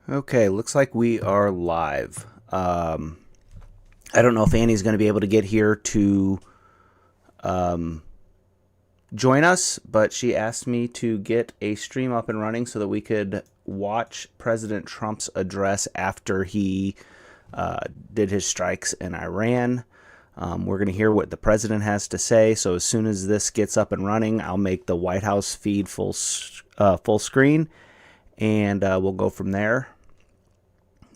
Okay, looks like we are live. I don't know if Annie's going to be able to get here to join us, but she asked me to get a stream up and running so that we could watch President Trump's address after he did his strikes in Iran. We're going to hear what the president has to say. So as soon as this gets up and running, I'll make the White House feed full screen, and we'll go from there.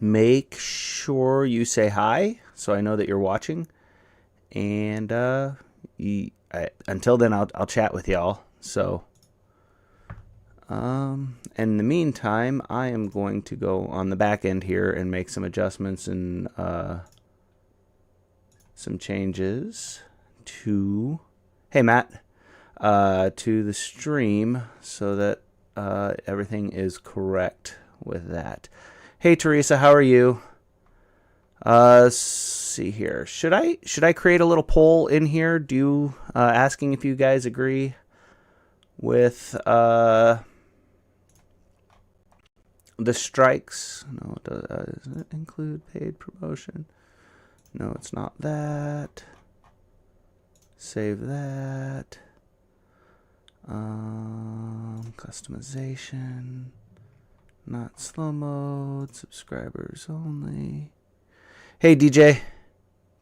Make sure you say hi so I know that you're watching. And until then, I'll chat with y'all. So, in the meantime, I am going to go on the back end here and make some adjustments and some changes to, hey Matt, to the stream so that everything is correct with that. Hey Teresa, how are you? Let's see here. Should I create a little poll in here? Do you asking if you guys agree with the strikes? No, does it include paid promotion? No, it's not that. Save that. Customization. Not slow mode. Subscribers only. Hey DJ.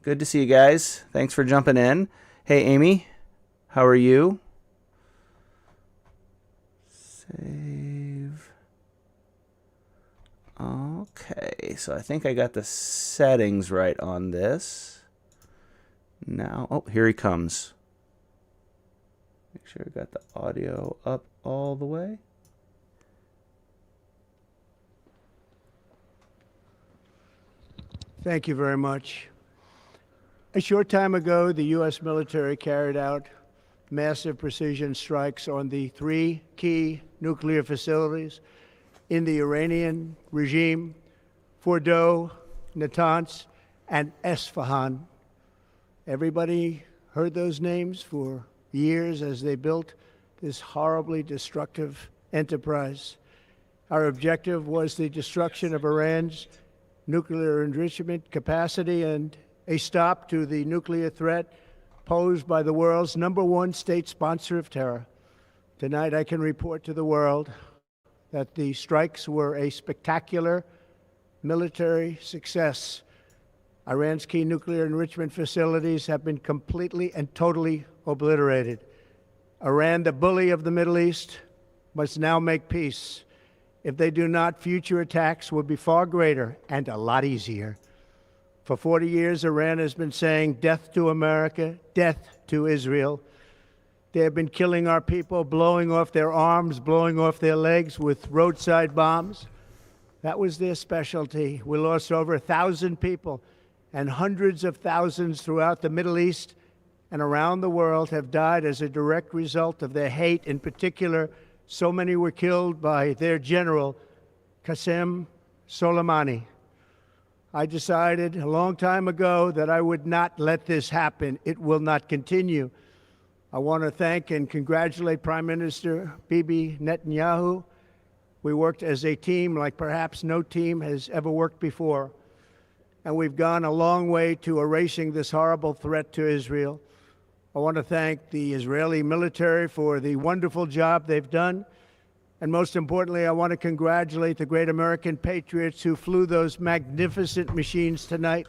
Good to see you guys. Thanks for jumping in. Hey Amy. How are you? Save. Okay, so I think I got the settings right on this. Now, oh, here he comes. Make sure I got the audio up all the way. Thank you very much. A short time ago, the U.S. military carried out massive precision strikes on the three key nuclear facilities in the Iranian regime: Fordow, Natanz, and Isfahan. Everybody heard those names for years as they built this horribly destructive enterprise. Our objective was the destruction of Iran's nuclear enrichment capacity and a stop to the nuclear threat posed by the world's #1 state sponsor of terror. Tonight, I can report to the world that the strikes were a spectacular military success. Iran's key nuclear enrichment facilities have been completely and totally obliterated. Iran, the bully of the Middle East, must now make peace. If they do not, future attacks will be far greater and a lot easier. For 40 years, Iran has been saying death to America, death to Israel. They have been killing our people, blowing off their arms, blowing off their legs with roadside bombs. That was their specialty. We lost over 1,000 people, and hundreds of thousands throughout the Middle East and around the world have died as a direct result of their hate. In particular, so many were killed by their general, Qasem Soleimani. I decided a long time ago that I would not let this happen. It will not continue. I want to thank and congratulate Prime Minister Bibi Netanyahu. We worked as a team like perhaps no team has ever worked before. And we've gone a long way to erasing this horrible threat to Israel. I want to thank the Israeli military for the wonderful job they've done. And most importantly, I want to congratulate the great American patriots who flew those magnificent machines tonight,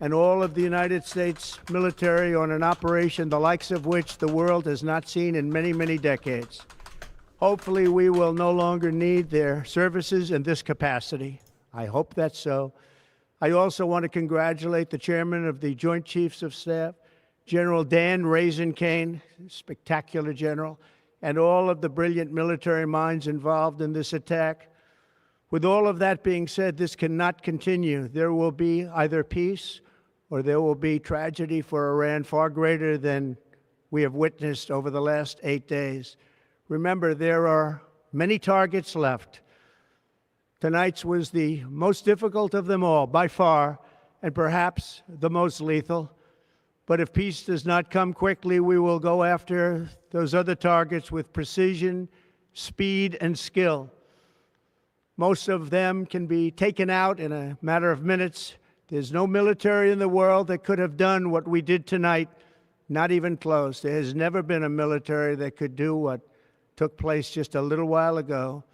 and all of the United States military on an operation the likes of which the world has not seen in many, many decades. Hopefully, we will no longer need their services in this capacity. I hope that's so. I also want to congratulate the chairman of the Joint Chiefs of Staff, General Dan Kane, spectacular general, and all of the brilliant military minds involved in this attack. With all of that being said, this cannot continue. There will be either peace or there will be tragedy for Iran far greater than we have witnessed over the last 8 days. Remember, there are many targets left. Tonight's was the most difficult of them all, by far, and perhaps the most lethal. But if peace does not come quickly, we will go after those other targets with precision, speed, and skill. Most of them can be taken out in a matter of minutes. There's no military in the world that could have done what we did tonight, not even close. There has never been a military that could do what took place just a little while ago.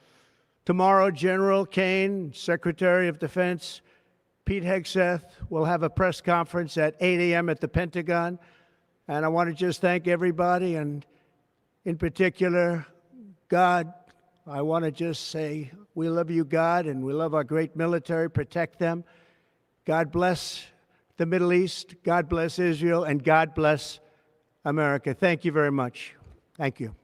Tomorrow, General Kane, Secretary of Defense, Pete Hegseth will have a press conference at 8 a.m. at the Pentagon. And I want to just thank everybody, and in particular, God. I want to just say we love you, God, and we love our great military. Protect them. God bless the Middle East. God bless Israel. And God bless America. Thank you very much. Thank you.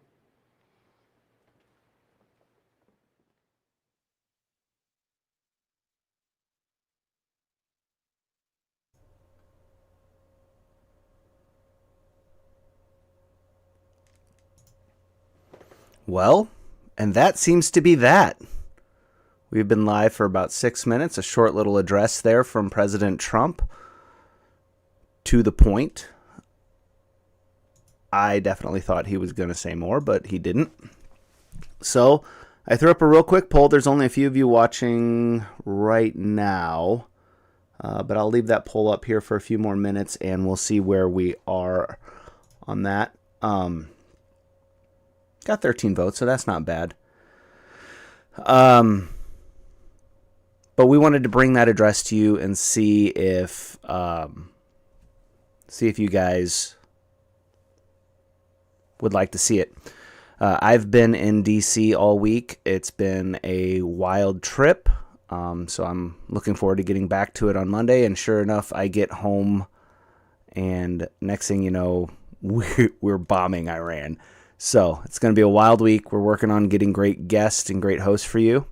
Well, and that seems to be that. We've been live for about 6 minutes, a short little address there from President Trump. To the point. I definitely thought he was going to say more, but he didn't. So I threw up a real quick poll. There's only a few of you watching right now, but I'll leave that poll up here for a few more minutes, and we'll see where we are on that. Got 13 votes, so that's not bad. But we wanted to bring that address to you and see if you guys would like to see it. I've been in D.C. all week. It's been a wild trip, so I'm looking forward to getting back to it on Monday. And sure enough, I get home, and next thing you know, we're bombing Iran. So it's going to be a wild week. We're working on getting great guests and great hosts for you.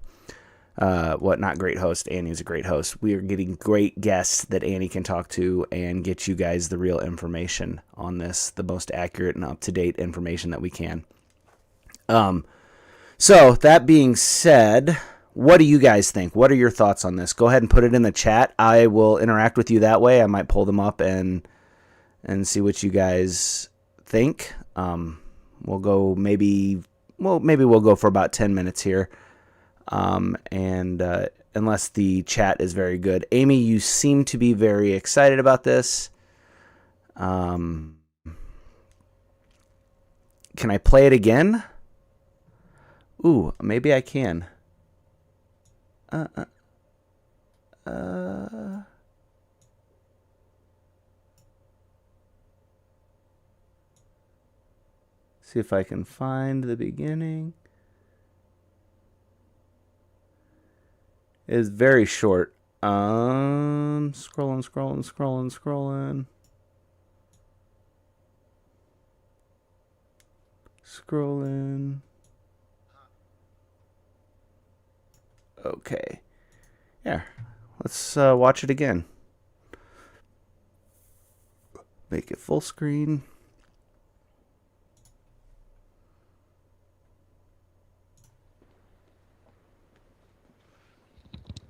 Not great host. Annie's a great host. We are getting great guests that Annie can talk to and get you guys the real information on this, the most accurate and up-to-date information that we can. So that being said, what do you guys think? What are your thoughts on this? Go ahead and put it in the chat. I will interact with you that way. I might pull them up and see what you guys think. We'll go maybe we'll go for about 10 minutes here. Unless the chat is very good. Amy, you seem to be very excited about this. Can I play it again? Ooh, maybe I can. See if I can find the beginning. It's very short. Scrolling. Scrolling. Okay. Yeah. Let's watch it again. Make it full screen.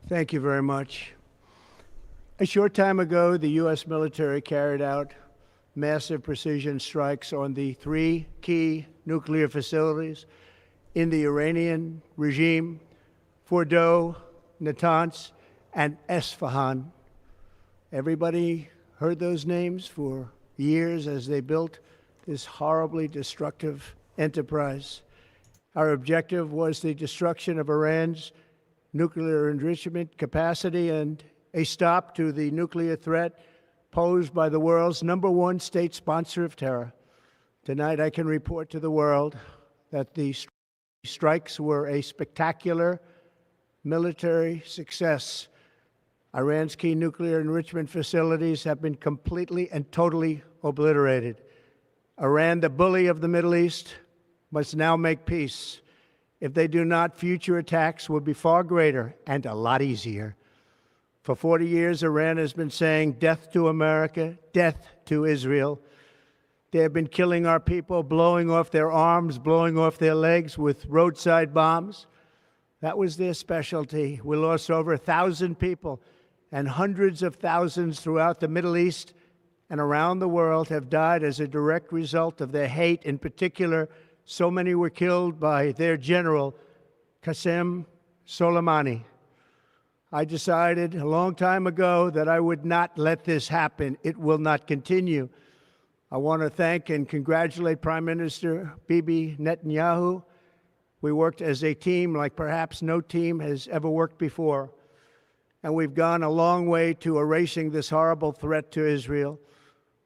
Thank you very much. A short time ago, the U.S. military carried out massive precision strikes on the 3 key nuclear facilities in the Iranian regime: Fordow, Natanz, and Isfahan. Everybody heard those names for years as they built this horribly destructive enterprise. Our objective was the destruction of Iran's nuclear enrichment capacity and a stop to the nuclear threat posed by the world's #1 state sponsor of terror. Tonight, I can report to the world that the strikes were a spectacular military success. Iran's key nuclear enrichment facilities have been completely and totally obliterated. Iran, the bully of the Middle East, must now make peace. If they do not, future attacks will be far greater and a lot easier. For 40 years, Iran has been saying death to America, death to Israel. They have been killing our people, blowing off their arms, blowing off their legs with roadside bombs. That was their specialty. We lost over 1,000 people, and hundreds of thousands throughout the Middle East and around the world have died as a direct result of their hate. In particular, so many were killed by their general, Qasem Soleimani. I decided a long time ago that I would not let this happen. It will not continue. I want to thank and congratulate Prime Minister Bibi Netanyahu. We worked as a team like perhaps no team has ever worked before. And we've gone a long way to erasing this horrible threat to Israel.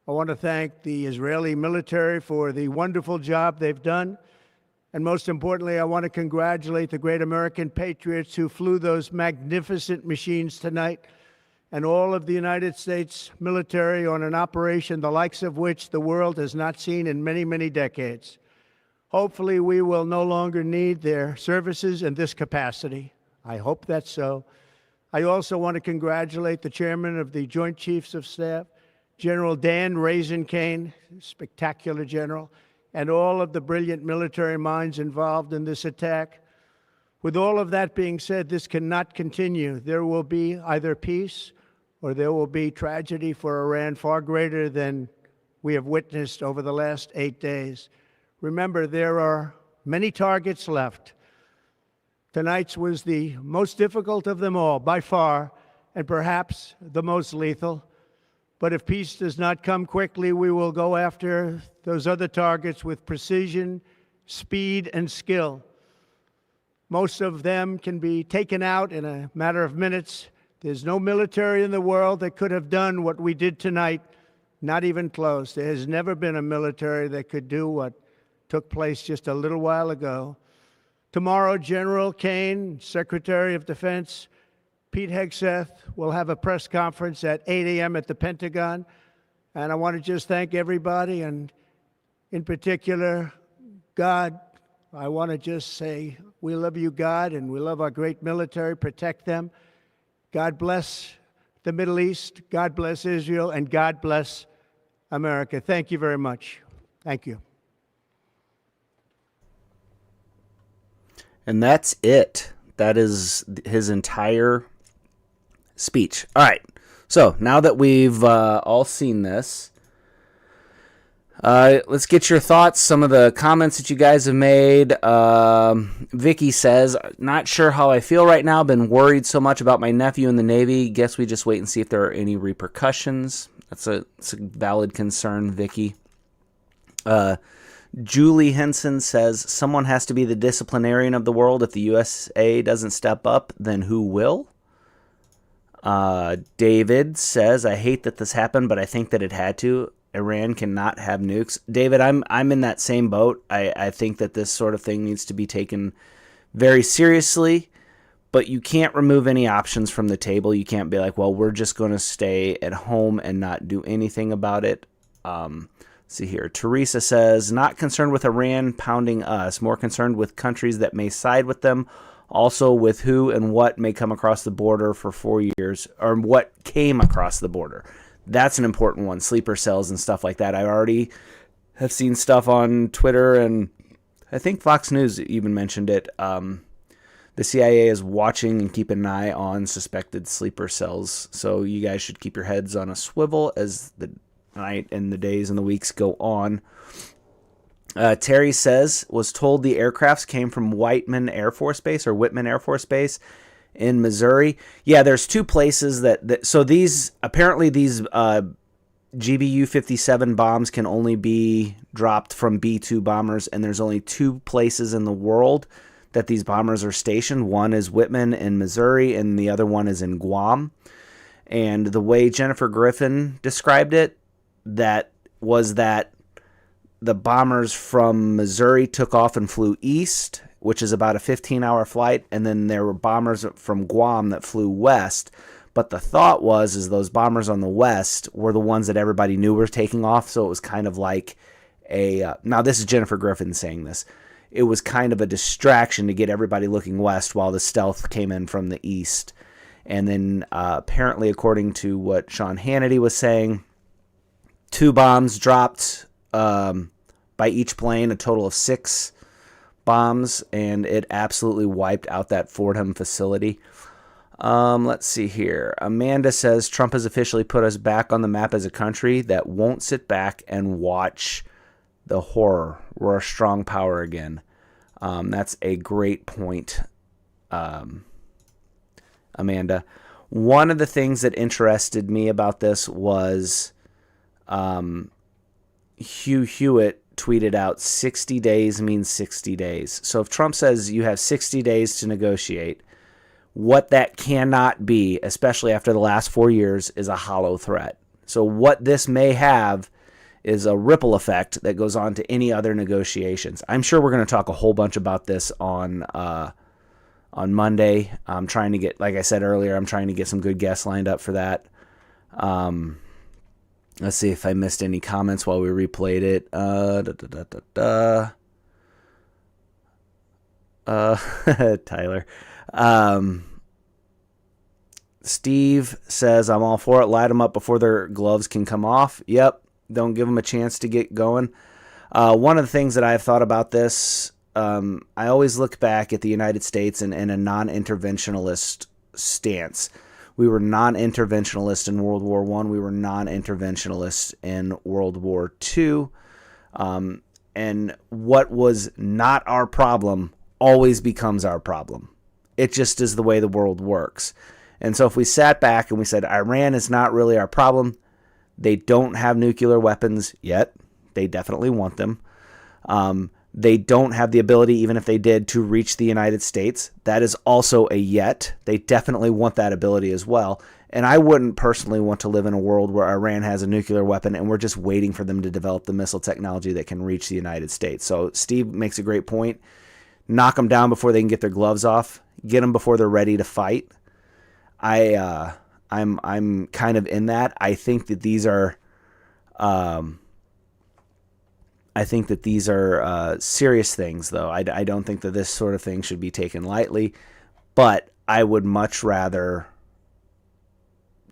I want to thank the Israeli military for the wonderful job they've done. And most importantly, I want to congratulate the great American patriots who flew those magnificent machines tonight, and all of the United States military on an operation the likes of which the world has not seen in many, many decades. Hopefully, we will no longer need their services in this capacity. I hope that's so. I also want to congratulate the chairman of the Joint Chiefs of Staff, General Dan Raisin-Kane, spectacular general, and all of the brilliant military minds involved in this attack. With all of that being said, this cannot continue. There will be either peace or there will be tragedy for Iran far greater than we have witnessed over the last 8 days. Remember, there are many targets left. Tonight's was the most difficult of them all, by far, and perhaps the most lethal. But if peace does not come quickly, we will go after those other targets with precision, speed, and skill. Most of them can be taken out in a matter of minutes. There's no military in the world that could have done what we did tonight, not even close. There has never been a military that could do what took place just a little while ago. Tomorrow, General Kane, Secretary of Defense, Pete Hegseth will have a press conference at 8 a.m. at the Pentagon. And I want to just thank everybody, and in particular, God. I want to just say, we love you, God, and we love our great military. Protect them. God bless the Middle East. God bless Israel. And God bless America. Thank you very much. Thank you. And that's it. That is his entire speech. All right. So now that we've all seen this, let's get your thoughts. Some of the comments that you guys have made. Vicky says, not sure how I feel right now. Been worried so much about my nephew in the Navy. Guess we just wait and see if there are any repercussions. It's a valid concern, Vicky. Julie Henson says, someone has to be the disciplinarian of the world. If the USA doesn't step up, then who will? David says, I hate that this happened, but I think that it had to. Iran cannot have nukes. David, I'm in that same boat. I think that this sort of thing needs to be taken very seriously, but you can't remove any options from the table. You can't be like, well, we're just going to stay at home and not do anything about it. Let's see here. Teresa says, not concerned with Iran pounding us, more concerned with countries that may side with them. Also with who and what may come across the border for 4 years, or what came across the border. That's an important one. Sleeper cells and stuff like that. I already have seen stuff on Twitter, and I think Fox News even mentioned it. The CIA is watching and keeping an eye on suspected sleeper cells. So you guys should keep your heads on a swivel as the night and the days and the weeks go on. Terry says, was told the aircrafts came from Whitman Air Force Base or Whitman Air Force Base in Missouri. Yeah, there's two places that so these, apparently these GBU-57 bombs can only be dropped from B-2 bombers, and there's only two places in the world that these bombers are stationed. One is Whitman in Missouri, and the other one is in Guam. And the way Jennifer Griffin described it, that was that the bombers from Missouri took off and flew east, which is about a 15-hour flight, and then there were bombers from Guam that flew west. But the thought is those bombers on the west were the ones that everybody knew were taking off, so it was kind of like now this is Jennifer Griffin saying this. It was kind of a distraction to get everybody looking west while the stealth came in from the east. And then apparently, according to what Sean Hannity was saying, 2 bombs dropped by each plane, a total of 6 bombs, and it absolutely wiped out that Fordham facility. Let's see here. Amanda says, Trump has officially put us back on the map as a country that won't sit back and watch the horror. We're a strong power again. That's a great point. Amanda. One of the things that interested me about this was Hugh Hewitt tweeted out 60 days means 60 days. So if Trump says you have 60 days to negotiate, what that cannot be, especially after the last 4 years, is a hollow threat. So what this may have is a ripple effect that goes on to any other negotiations. I'm sure we're going to talk a whole bunch about this on Monday. I'm trying to get, like I said earlier, I'm trying to get some good guests lined up for that. Let's see if I missed any comments while we replayed it. Tyler. Steve says, I'm all for it. Light them up before their gloves can come off. Yep. Don't give them a chance to get going. One of the things that I've thought about this, I always look back at the United States in a non-interventionalist stance. We were non-interventionalist in World War I. We were non-interventionalist in World War II. And what was not our problem always becomes our problem. It just is the way the world works. And so if we sat back and we said, Iran is not really our problem, they don't have nuclear weapons yet. They definitely want them. They don't have the ability, even if they did, to reach the United States. That is also a yet. They definitely want that ability as well. And I wouldn't personally want to live in a world where Iran has a nuclear weapon and we're just waiting for them to develop the missile technology that can reach the United States. So Steve makes a great point. Knock them down before they can get their gloves off. Get them before they're ready to fight. I'm kind of in that. I think that these are serious things, though. I don't think that this sort of thing should be taken lightly, but I would much rather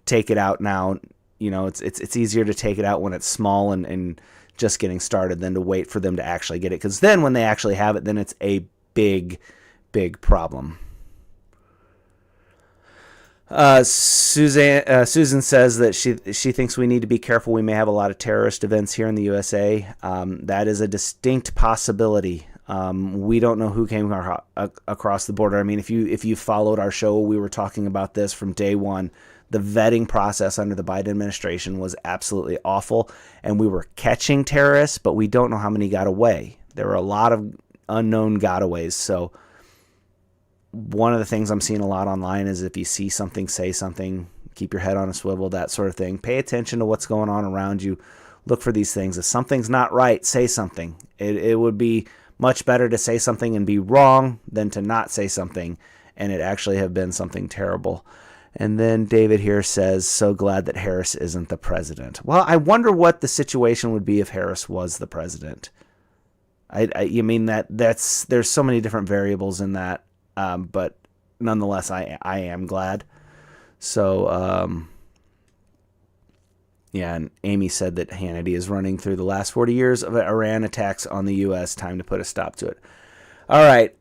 take it out now. You know, it's easier to take it out when it's small and just getting started than to wait for them to actually get it. Because then when they actually have it, then it's a big, big problem. Susan says that she thinks we need to be careful. We may have a lot of terrorist events here in the USA. That is a distinct possibility. We don't know who came across the border. I mean, if you followed our show, we were talking about this from day one. The vetting process under the Biden administration was absolutely awful, and we were catching terrorists, but we don't know how many got away. There were a lot of unknown gotaways. So one of the things I'm seeing a lot online is if you see something, say something, keep your head on a swivel, that sort of thing. Pay attention to what's going on around you. Look for these things. If something's not right, say something. It would be much better to say something and be wrong than to not say something and it actually have been something terrible. And then David here says, so glad that Harris isn't the president. Well, I wonder what the situation would be if Harris was the president. You mean that's there's so many different variables in that. But nonetheless, I am glad. So, yeah, and Amy said that Hannity is running through the last 40 years of Iran attacks on the U.S. Time to put a stop to it. All right.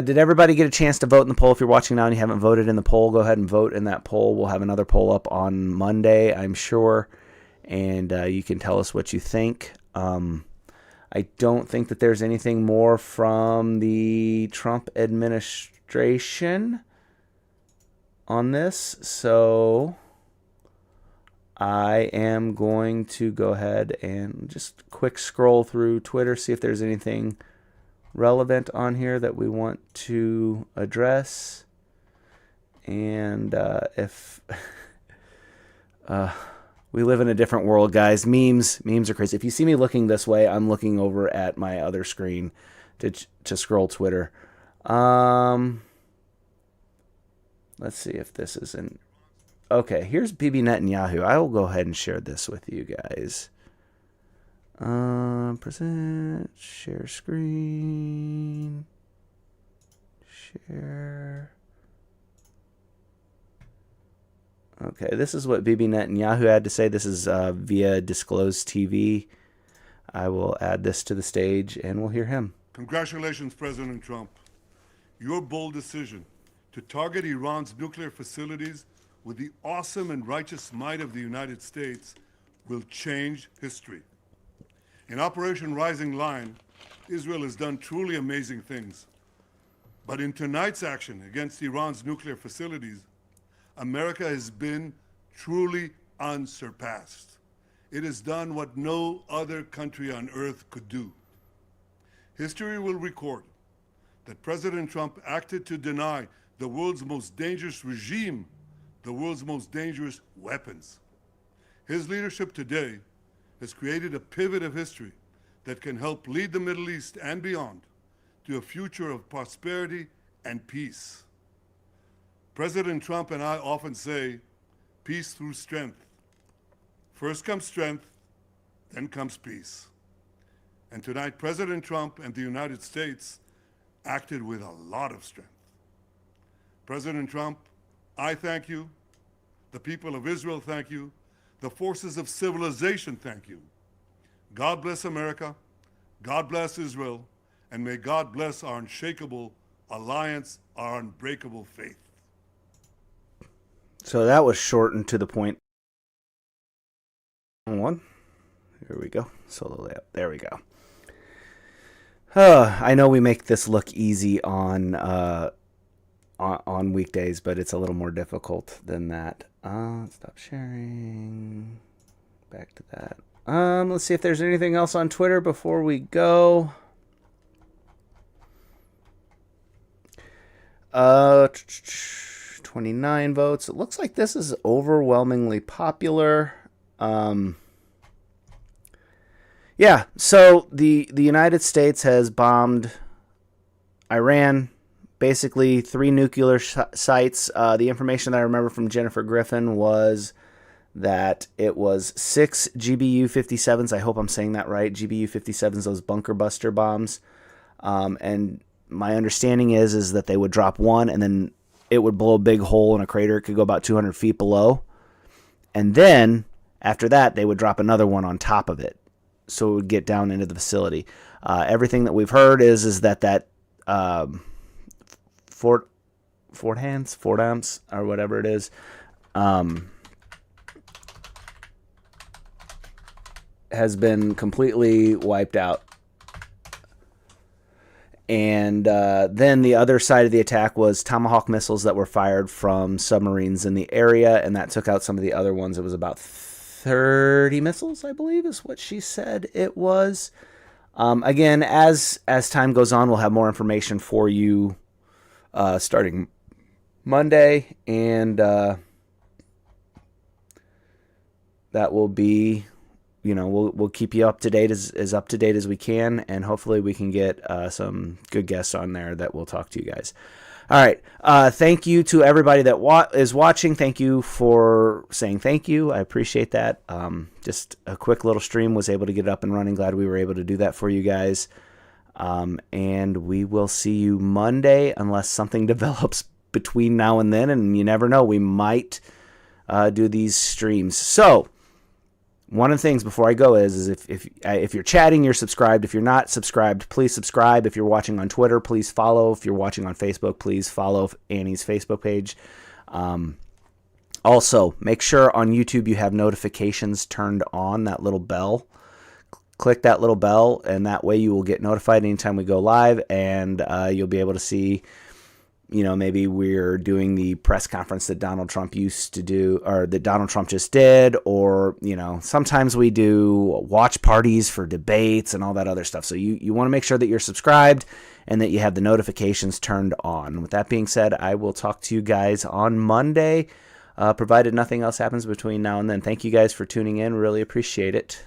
Did everybody get a chance to vote in the poll? If you're watching now and you haven't voted in the poll, go ahead and vote in that poll. We'll have another poll up on Monday, I'm sure, and you can tell us what you think. I don't think that there's anything more from the Trump administration on this, so I am going to go ahead and just quick scroll through Twitter, see if there's anything relevant on here that we want to address. And if we live in a different world, guys. Memes are crazy. If you see me looking this way, I'm looking over at my other screen to scroll Twitter. Let's see if this is in. Okay, here's Bibi Netanyahu. I will go ahead and share this with you guys. Present, share screen, share. Okay, this is what Bibi Netanyahu had to say. This is via Disclosed TV. I will add this to the stage, and we'll hear him. Congratulations, President Trump. Your bold decision to target Iran's nuclear facilities with the awesome and righteous might of the United States will change history. In Operation Rising Lion, Israel has done truly amazing things. But in tonight's action against Iran's nuclear facilities, America has been truly unsurpassed. It has done what no other country on earth could do. History will record that President Trump acted to deny the world's most dangerous regime the world's most dangerous weapons. His leadership today has created a pivot of history that can help lead the Middle East and beyond to a future of prosperity and peace. President Trump and I often say, peace through strength. First comes strength, then comes peace. And tonight, President Trump and the United States acted with a lot of strength. President Trump, I thank you. The people of Israel thank you. The forces of civilization thank you. God bless America. God bless Israel. And may God bless our unshakable alliance, our unbreakable faith. So that was short and to the point. One. Here we go. Solo layout. There we go. I know we make this look easy on weekdays, but it's a little more difficult than that. Stop sharing. Back to that. Let's see if there's anything else on Twitter before we go. 29 votes. It looks like this is overwhelmingly popular. Yeah, so the United States has bombed Iran, basically 3 nuclear sites. The information that I remember from Jennifer Griffin was that it was 6 GBU-57s. I hope I'm saying that right. GBU-57s, those bunker buster bombs. And my understanding is that they would drop one and then it would blow a big hole in a crater. It could go about 200 feet below. And then after that, they would drop another one on top of it, so it would get down into the facility. Everything that we've heard is that Fordow, or whatever it is, has been completely wiped out. And then the other side of the attack was Tomahawk missiles that were fired from submarines in the area, and that took out some of the other ones. It was about 30 missiles, I believe, is what she said it was. Again, as time goes on, we'll have more information for you starting Monday, and that will be, we'll keep you up to date as up to date as we can, and hopefully we can get some good guests on there that will talk to you guys. All right. Thank you to everybody that is watching. Thank you for saying thank you. I appreciate that. Just a quick little stream, was able to get it up and running. Glad we were able to do that for you guys. And we will see you Monday unless something develops between now and then. And you never know, we might do these streams. So one of the things before I go is if you're chatting, you're subscribed. If you're not subscribed, please subscribe. If you're watching on Twitter, please follow. If you're watching on Facebook, please follow Annie's Facebook page. Also, make sure on YouTube you have notifications turned on, that little bell. Click that little bell, and that way you will get notified anytime we go live, and you'll be able to see, maybe we're doing the press conference that Donald Trump used to do, or that Donald Trump just did, or, sometimes we do watch parties for debates and all that other stuff. So you want to make sure that you're subscribed and that you have the notifications turned on. With that being said, I will talk to you guys on Monday, provided nothing else happens between now and then. Thank you guys for tuning in. Really appreciate it.